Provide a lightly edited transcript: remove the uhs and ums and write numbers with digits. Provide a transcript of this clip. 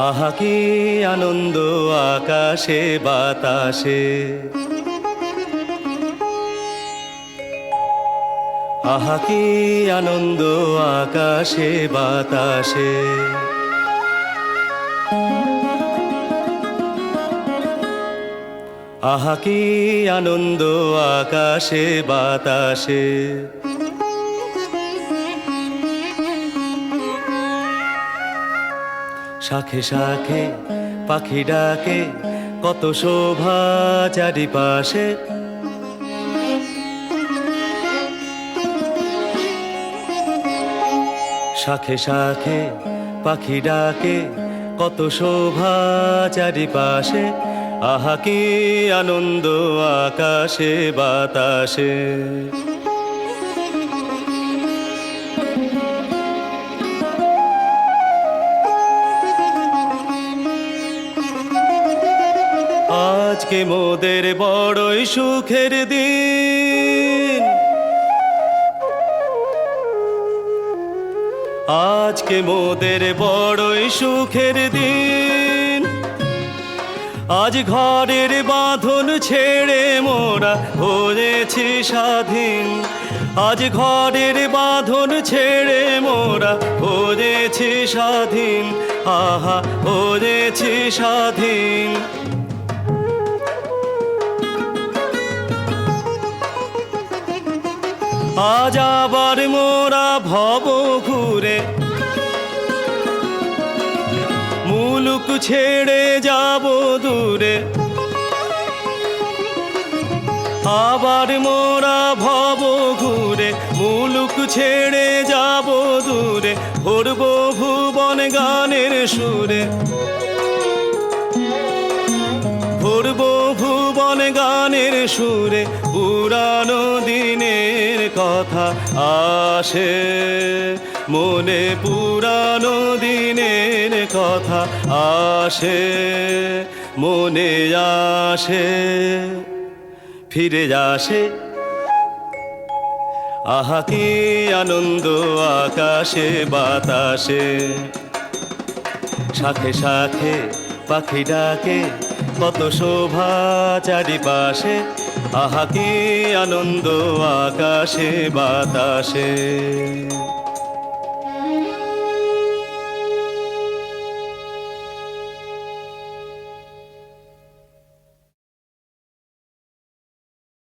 আহা কি আনন্দ আকাশে বাতাসে, আহা কি আনন্দ আকাশে বাতাসে। আহা কি আনন্দ আকাশে বাতাসে। শাখে শাখে পাখি ডাকে, কত শোভা চারিপাশে। শাখে শাখে পাখি ডাকে, কত শোভা চারিপাশে। আহা কি আনন্দ আকাশে বাতাসে। আজকে মোদের বড়ই সুখের দিন, আজকে মোদের বড়ই সুখের দিন। আজ ঘরের বাঁধন ছেড়ে মোরা হয়েছি স্বাধীন। আজ ঘরের বাঁধন ছেড়ে মোরা হয়েছি স্বাধীন। আহা হয়েছি স্বাধীন। আজ আবার মোরা ভব ঘুরে মুলুক ছেড়ে যাব দূরে। আবার মোরা ভব ঘুরে মুলুক ছেড়ে যাব দূরে। ভরব ভুবন গানের সুরে, ভরব ভুবন গানের সুরে। পুরানো দিনের কথা আসে মনে, পুরানো দিনের কথা আসে মনে আসে, ফিরে আসে। আহা কি আনন্দ আকাশে বাতাসে। শাখে শাখে পাখি ডাকে, কত শোভা চারিপাশে। আহা কি আনন্দ আকাশে বাতাসে।